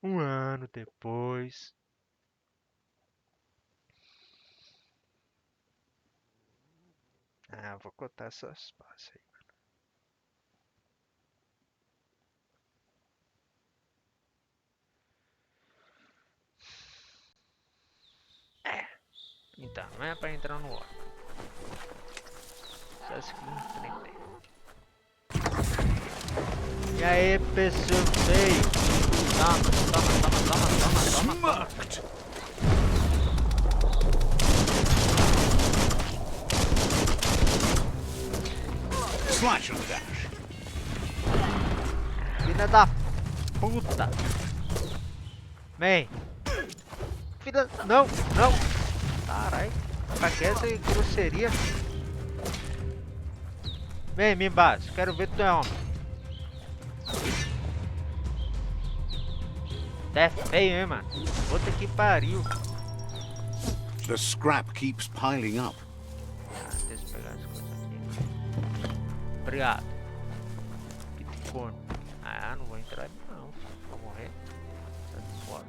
Um ano depois. Ah, vou contar essas partes aí. Então, não é pra entrar no órgão. Só seguir em frente. E aí, pessoal feio. Toma. Slash and dash. Filha da puta. Vem. Filha... Não. Caralho. Pra que essa grosseria? Vem, me base. Quero ver tu é homem. É feio, hein, mano? Puta que pariu. The scrap keeps piling up. Deixa eu pegar as coisas aqui. Obrigado. Que corno. Ah, não vou entrar ali não. Vou morrer. Sai fora.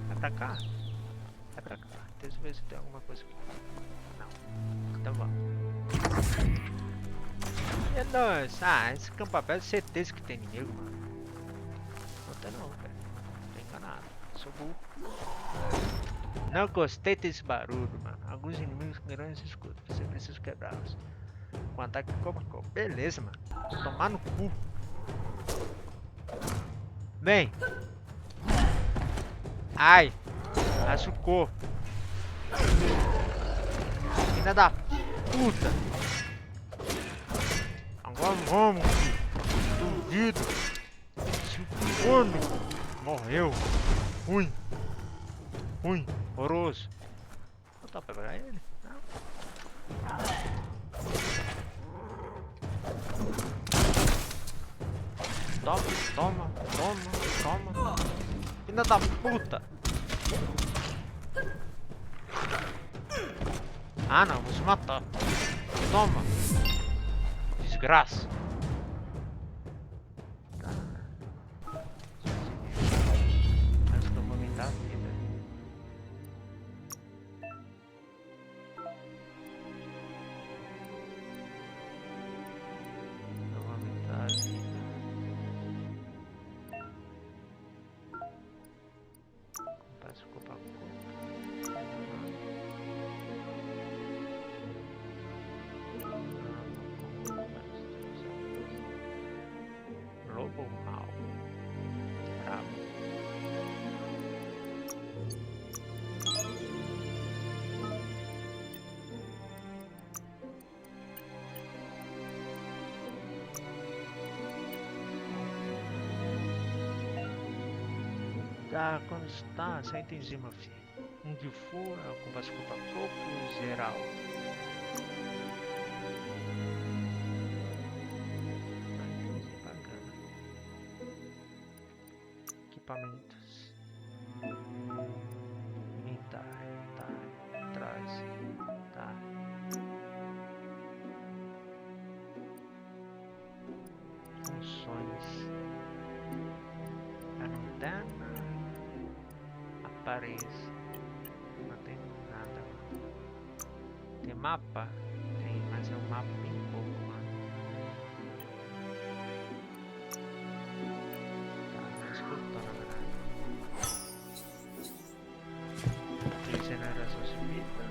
Vai pra cá. Deixa eu ver se tem alguma coisa aqui. Não. Então vamos. E nós? Ah, esse campo aberto, certeza que tem inimigo, mano. Não tem não, velho. Tô enganado. Sou burro. Não gostei desse barulho, mano. Alguns inimigos grandes escutam. Você precisa quebrá-los. Com ataque como? Beleza, mano. Tomar no cu. Vem. Ai. Machucou. Filha da puta. Agora vamos. Duvido. Se corno. Morreu. Ruim. Horroroso. Vou botar pra pegar ele? Não. Toma. Filha da puta. Ah não, vou se matar. Toma. Desgraça. Acho que eu vou aumentar a vida. Eu vou aumentar a vida. Compasso corpo a corpo. Lobo mau. Bravo. Tá, quando está, senta em cima, filho. Um de fora, compasso corpo a corpo, geral. Bacana. Equipamentos. Inventário, tá, atrás, tá. Funções. A lanterna. Aparelhos. Não tem nada. Tem mapa? Tem, mas é um mapa bem pouco, mano. Tá, não escutou, na verdade. Regeneração subida.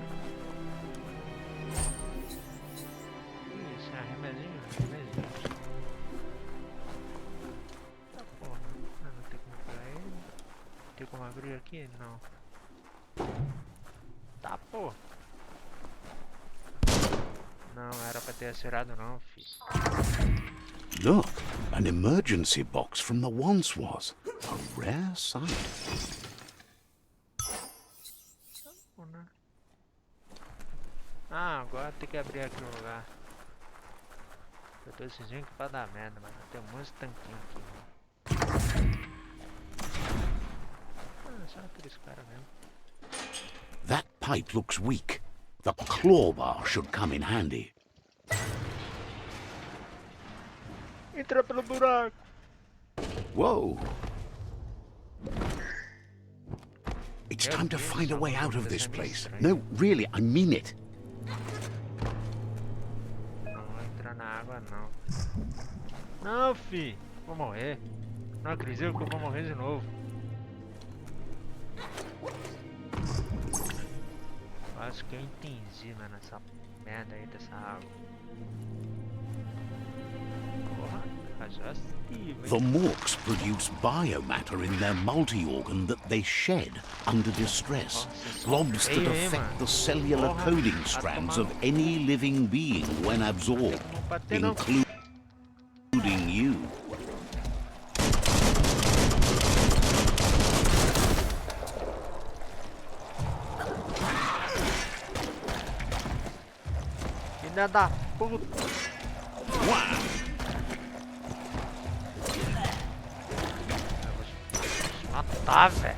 Isso, é remédio. Tá porra, não tem como pegar ele. Tem como abrir aqui? Não. Tá porra. Não era pra ter acerado não, filho. Look, an emergency box from the once was. A rare sight. Ah, agora tem que abrir aqui o lugar. Eu tô decidindo que vai dar merda, mano. Tem um monte de tanquinho aqui, mano. Ah, só aqueles caras mesmo. That pipe looks weak. The claw bar should come in handy. Entra pelo buraco. Whoa. It's time to find a way out of this place. No, really, I mean it. Não vou entrar na água, não. Não, fi. Vou morrer. Não acredito que eu vou morrer de novo. Acho que eu entendi, mano, essa merda aí dessa água. Porra, rajastiva, The hein? Morks produce biomatter in their multi-organ that they shed under distress. Blobs that affect the cellular coding strands of any living being when absorbed, including you. Filha da puta! Wow. Matar, velho!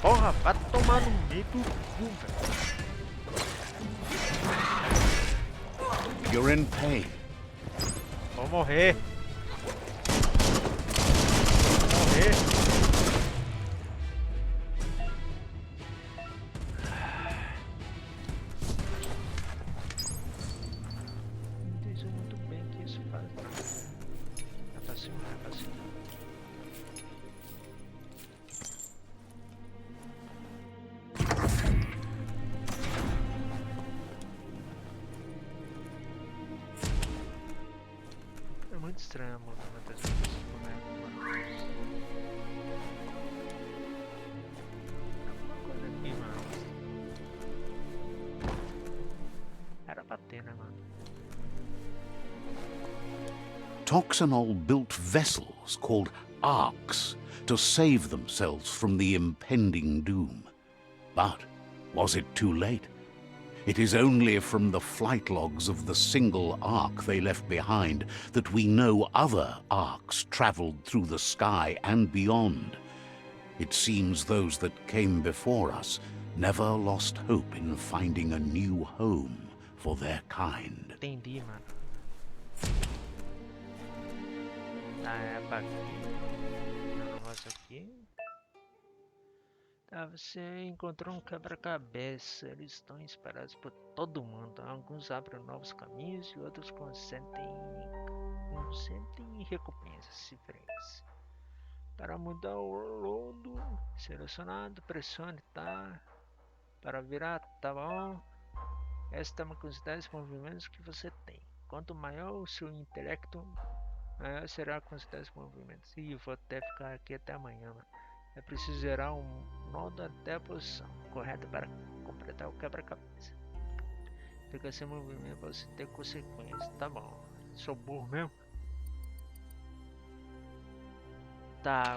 Porra, vai tomar no meio do cu, velho! You're in pain. Vou morrer! Vou morrer! Não entendi muito bem o que isso faz, não. É fácil, não é fácil. É muito estranho a movimentação desse boneco, mano. Tem alguma coisa aqui, mano. Era pra ter, né, mano? Toxanol built vessels called arks to save themselves from the impending doom. But was it too late? It is only from the flight logs of the single ark they left behind that we know other arks traveled through the sky and beyond. It seems those that came before us never lost hope in finding a new home for their kind. Entendi, mano. Ah, é pra aqui. Tem um negócio aqui. Tá, você encontrou um quebra-cabeça. Eles estão espalhados por todo mundo. Alguns abrem novos caminhos e outros consentem recompensas diferentes. Para mudar o lodo selecionado, pressione tá. Para virar, tá bom. Esta é uma quantidade de movimentos que você tem. Quanto maior o seu intelecto, maior será a quantidade de movimentos. E vou até ficar aqui até amanhã, mano. É preciso gerar um nodo até a posição correta para completar o quebra-cabeça. Fica sem movimento para você ter consequências. Tá bom. Sou burro mesmo? Tá,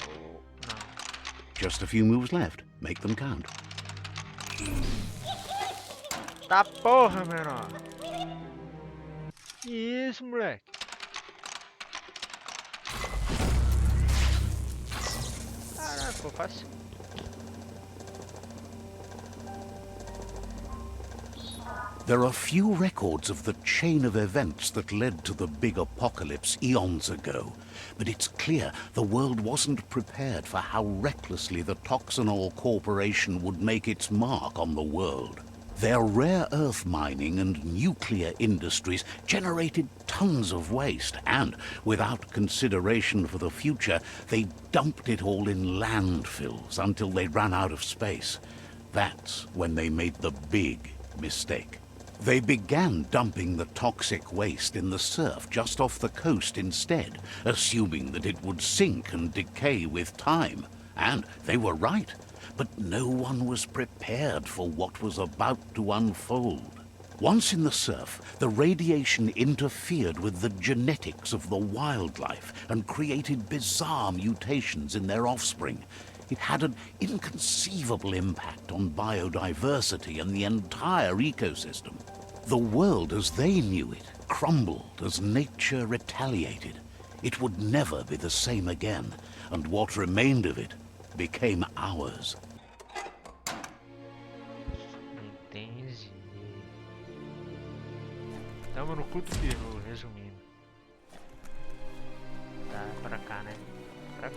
não. Just a few moves left. Make them count. Tá porra, menor. Que isso, moleque? Caraca, ficou fácil. There are few records of the chain of events that led to the big apocalypse eons ago, but it's clear the world wasn't prepared for how recklessly the Toxanol Corporation would make its mark on the world. Their rare earth mining and nuclear industries generated tons of waste, and, without consideration for the future, they dumped it all in landfills until they ran out of space. That's when they made the big mistake. They began dumping the toxic waste in the surf just off the coast instead, assuming that it would sink and decay with time. And they were right. But no one was prepared for what was about to unfold. Once in the surf, the radiation interfered with the genetics of the wildlife and created bizarre mutations in their offspring. It had an inconceivable impact on biodiversity and the entire ecosystem. The world as they knew it crumbled as nature retaliated. It would never be the same again, and what remained of it became ours. Entendi. Tamo no culto peru, resumindo. Tá, pra cá, né? Pra cá.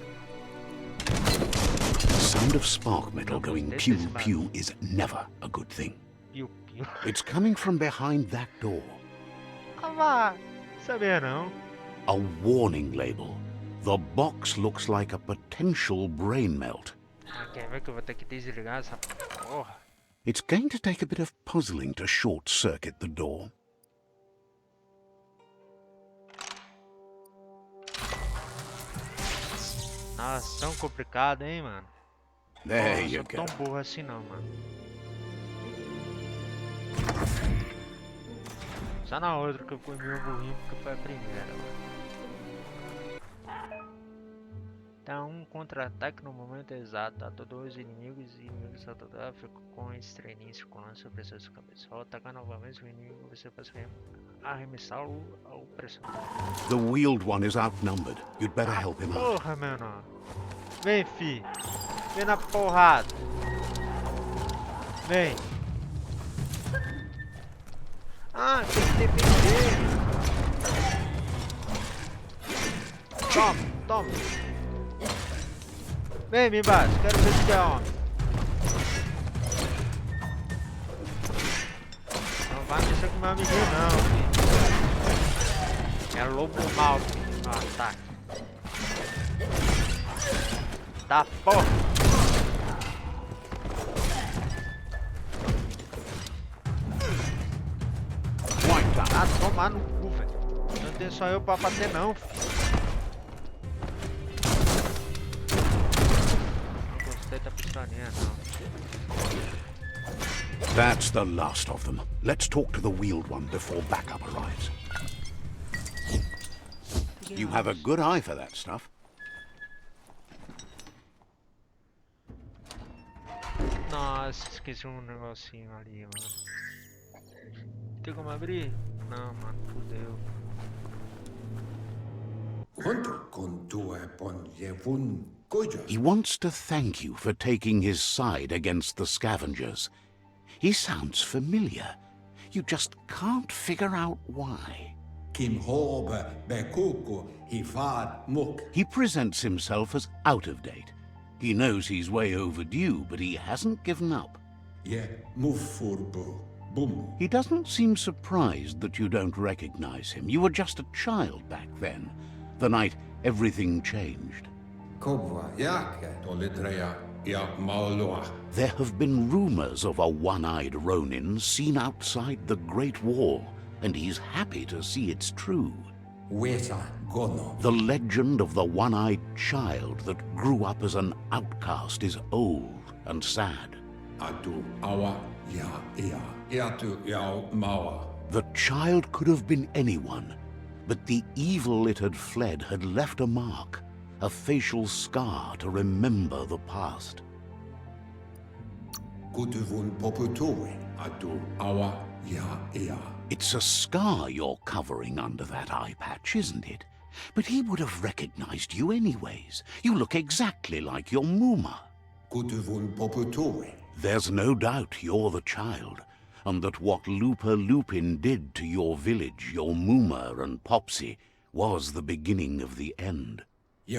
The sound of spark metal going pew pew is never a good thing. Piu, piu. It's coming from behind that door. Ah, vá. Sabia não. A warning label. The box looks like a potential brain melt. Ah, quer ver que eu vou ter que desligar essa porra? It's going to take a bit of puzzling to short-circuit the door. Nossa, tão complicado, hein, mano? There Não you sou go. tão burro assim não, mano. Só na outra que eu fui meio burrinho porque foi a primeira, mano. Dá um contra-ataque no momento exato. Atordoa os inimigos e inimigos atordoados ficam com estrelinha circulando sobre suas cabeças. Ao atacar novamente o inimigo, você pode arremessá-lo ao pressionar. The wheeled one is outnumbered. You'd better help him out. Porra, menor. Vem, fi. Vem na porrada. Vem. Ah, tem que defender. Toma, toma. Vem, me bate. Quero ver se é homem. Não vai mexer com meu amiguinho, não, filho. É lobo mau, filho, no ataque. Tá porra. Ah, tomar no cu, velho. Não tem só eu pra bater, não, filho. Não gostei da pistolinha, não. That's the last of them. Let's talk to the wheeled one before backup arrives. You have a good eye for that stuff. Nossa, esqueci um negocinho ali, mano. Tem como abrir? Não, mano, fudeu. He wants to thank you for taking his side against the scavengers. He sounds familiar. You just can't figure out why. He presents himself as out of date. He knows he's way overdue, but he hasn't given up. He doesn't seem surprised that you don't recognize him. You were just a child back then, the night everything changed. There have been rumors of a one-eyed Ronin seen outside the Great Wall, and he's happy to see it's true. The legend of the one-eyed child that grew up as an outcast is old and sad. The child could have been anyone, but the evil it had fled had left a mark, a facial scar to remember the past. It's a scar you're covering under that eye patch, isn't it? But he would have recognized you anyways. You look exactly like your Muma. There's no doubt you're the child, and that what Lupa Lupin did to your village, your Muma and Popsy, was the beginning of the end. He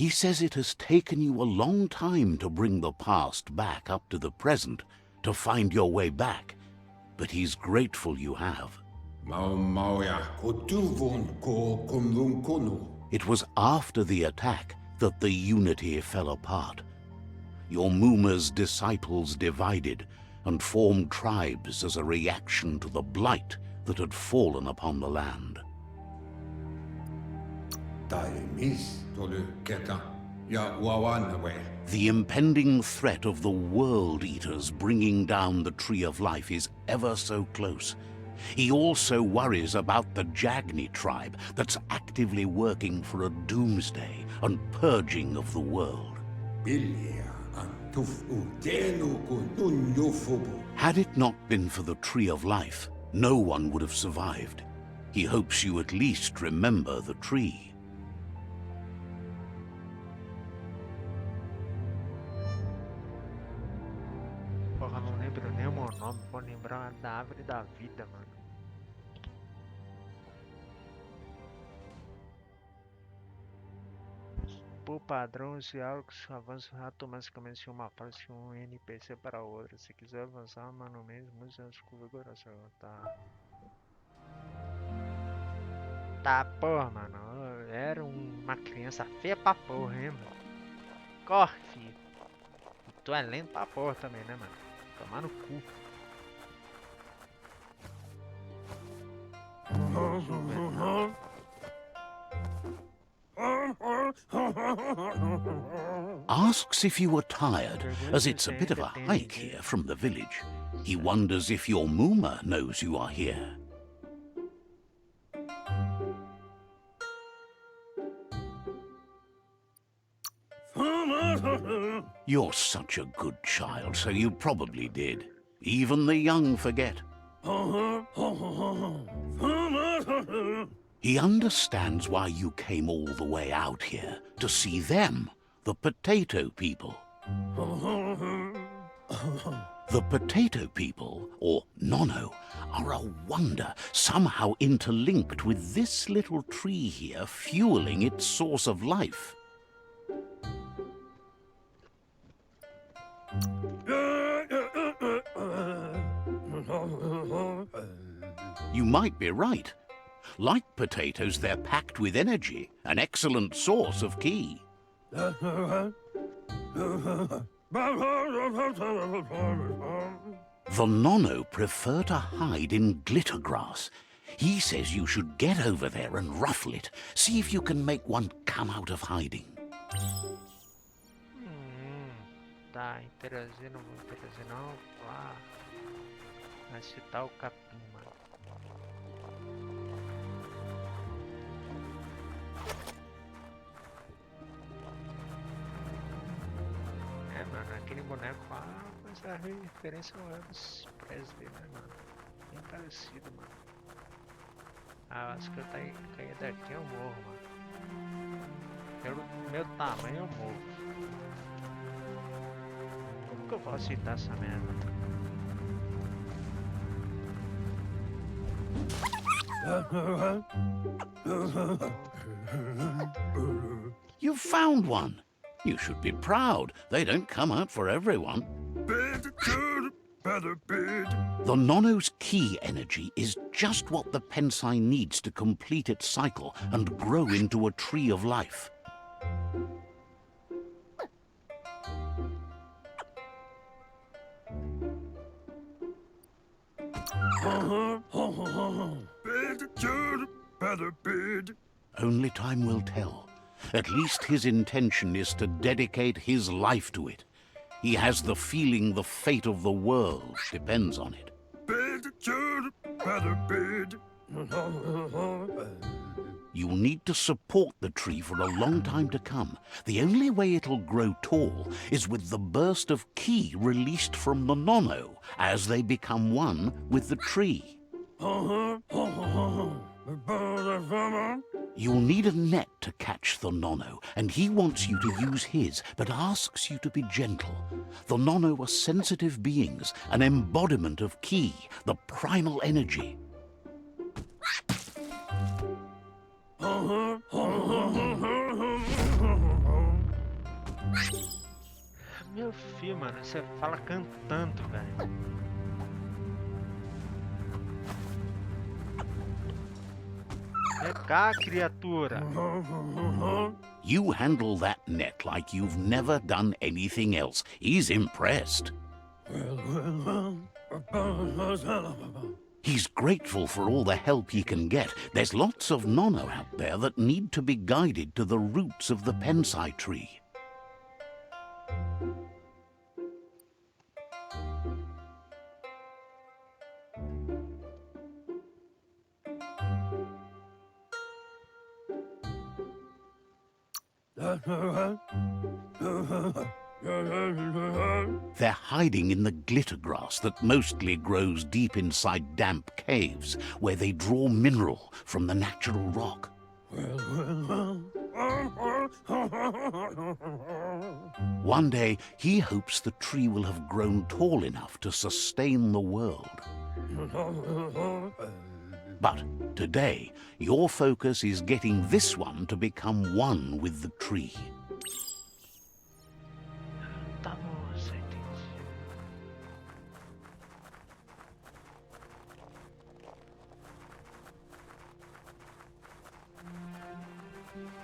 says it has taken you a long time to bring the past back up to the present, to find your way back, but he's grateful you have. It was after the attack that the unity fell apart. Your Muma's disciples divided and formed tribes as a reaction to the blight that had fallen upon the land. The impending threat of the World Eaters bringing down the Tree of Life is ever so close. He also worries about the Jagni tribe that's actively working for a doomsday and purging of the world. Had it not been for the Tree of Life, no one would have survived. He hopes you at least remember the tree. Vou lembrar da árvore da vida, mano. Por padrão, os diálogos avançam automaticamente de uma fase de um NPC para outra. Se quiser avançar manualmente, muitas configurações. Tá. Tá, porra, mano. Eu era uma criança feia pra porra, hein, mano. Corre, filho. E tu é lento pra porra também, né, mano? Tomar no cu. Asks if you were tired, as it's a bit of a hike here from the village. He wonders if your Mooma knows you are here. You're such a good child, so you probably did. Even the young forget. He understands why you came all the way out here, to see them, the potato people. The potato people, or Nono, are a wonder, somehow interlinked with this little tree here, fueling its source of life. You might be right. Like potatoes, they're packed with energy, an excellent source of ki. The Nono prefer to hide in glitter grass. He says you should get over there and ruffle it. See if you can make one come out of hiding. Tá, interagindo, não vou interagir não. Lá. Vai citar o capim, mano. É, mano, aquele boneco lá, mas a referência ao Elvis Presley, né, mano? Bem parecido, mano. Ah, acho que eu caí daqui eu morro, mano. Pelo meu tamanho eu morro. Como que eu posso citar essa merda? You found one. You should be proud. They don't come out for everyone. The Nono's ki energy is just what the Pensai needs to complete its cycle and grow into a tree of life. Only time will tell. At least his intention is to dedicate his life to it. He has the feeling the fate of the world depends on it. You'll need to support the tree for a long time to come. The only way it'll grow tall is with the burst of ki released from the Nono as they become one with the tree. You'll need a net to catch the Nono, and he wants you to use his, but asks you to be gentle. The Nono are sensitive beings, an embodiment of ki, the primal energy. Meu filho, mano, você fala cantando, velho. Vem cá, criatura. You handle that net like you've never done anything else. He's impressed. He's grateful for all the help he can get. There's lots of Nono out there that need to be guided to the roots of the Pensai tree. They're hiding in the glitter grass that mostly grows deep inside damp caves, where they draw mineral from the natural rock. One day, he hopes the tree will have grown tall enough to sustain the world. But today, your focus is getting this one to become one with the tree. Tá bom, você entendi.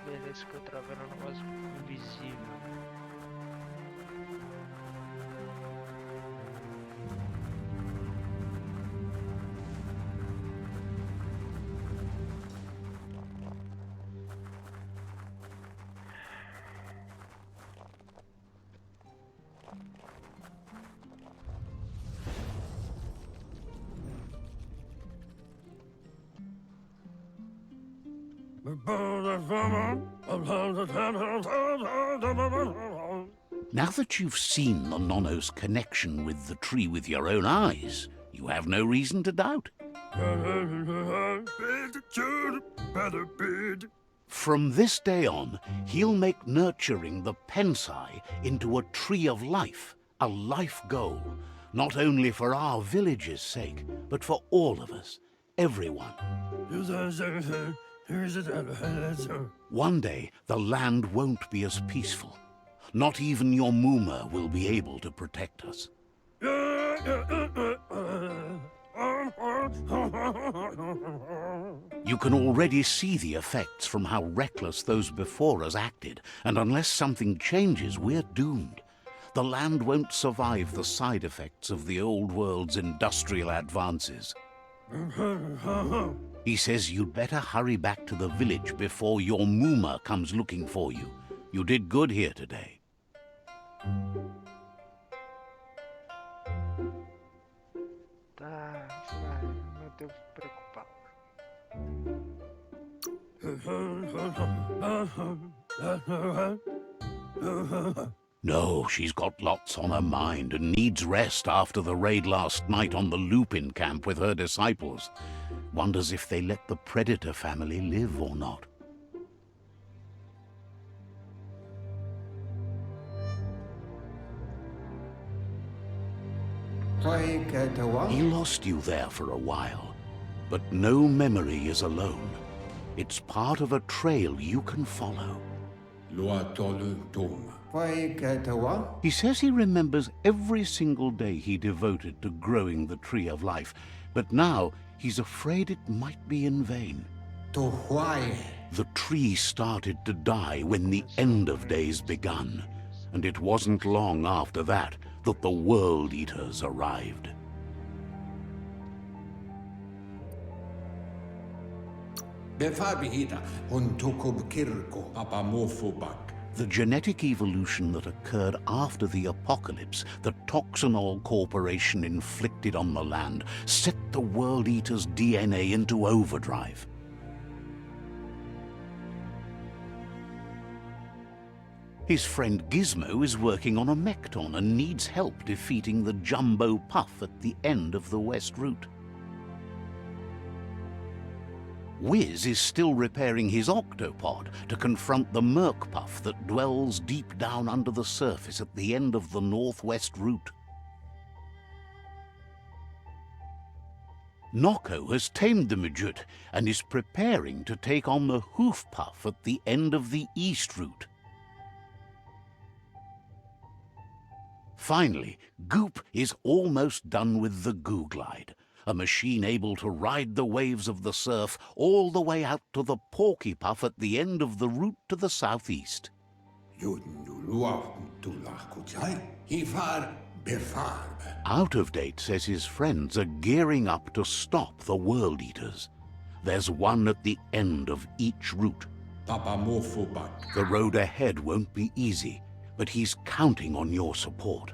Beleza, que eu travei um negócio invisível. Now that you've seen the Nonno's connection with the tree with your own eyes, you have no reason to doubt. From this day on, he'll make nurturing the Pensai into a tree of life, a life goal, not only for our village's sake, but for all of us, everyone. One day, the land won't be as peaceful. Not even your Muma will be able to protect us. You can already see the effects from how reckless those before us acted, and unless something changes, we're doomed. The land won't survive the side effects of the old world's industrial advances. He says you'd better hurry back to the village before your Muma comes looking for you. You did good here today. Tá, vai, não devo me preocupar. No, she's got lots on her mind and needs rest after the raid last night on the Lupin camp with her disciples. Wonders if they let the Predator family live or not. He lost you there for a while, but no memory is alone. It's part of a trail you can follow. He says he remembers every single day he devoted to growing the Tree of Life, but now he's afraid it might be in vain. The tree started to die when the end of days begun, and it wasn't long after that that the World Eaters arrived. The genetic evolution that occurred after the apocalypse that Toxanol Corporation inflicted on the land set the World Eater's DNA into overdrive. His friend Gizmo is working on a Mekton and needs help defeating the Jumbo Puff at the end of the West Route. Wiz is still repairing his octopod to confront the Merc Puff that dwells deep down under the surface at the end of the Northwest Route. Nocco has tamed the Midget and is preparing to take on the Hoof Puff at the end of the East Route. Finally, Goop is almost done with the Googlide, a machine able to ride the waves of the surf all the way out to the Porky Puff at the end of the route to the southeast. Out of Date says his friends are gearing up to stop the World Eaters. There's one at the end of each route. The road ahead won't be easy, but he's counting on your support.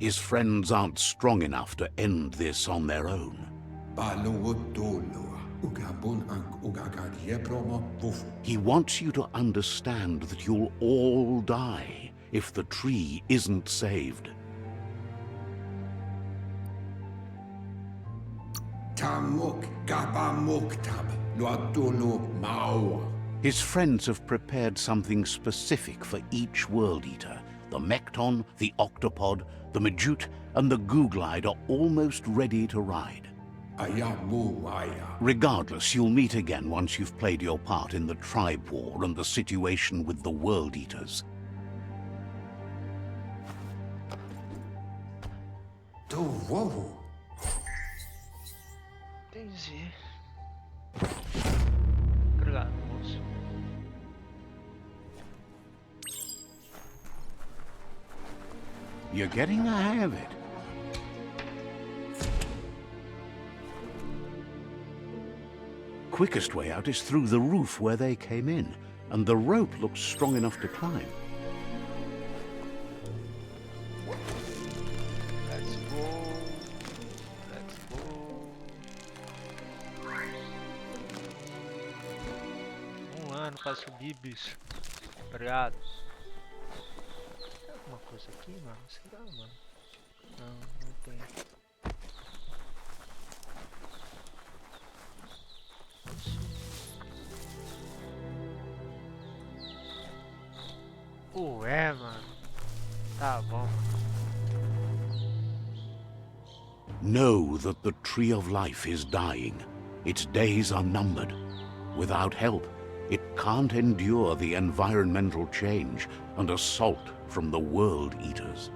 His friends aren't strong enough to end this on their own. He wants you to understand that you'll all die if the tree isn't saved. His friends have prepared something specific for each World Eater. The Mekton, the Octopod, the Majute, and the Googlide are almost ready to ride. Regardless, you'll meet again once you've played your part in the tribe war and the situation with the World Eaters. Entendi. Obrigado, moço. You're getting the hang of it. Quickest way out is through the roof where they came in, and the rope looks strong enough to climb. Let's go. Let's go. Ano pra subir, bicho. Obrigado. Tem alguma coisa aqui, mano? Será, mano? Não, não tem. Ué, mano. Tá bom. Know that the Tree of Life is dying. Its days are numbered. Without help, it can't endure the environmental change and assault from the World Eaters.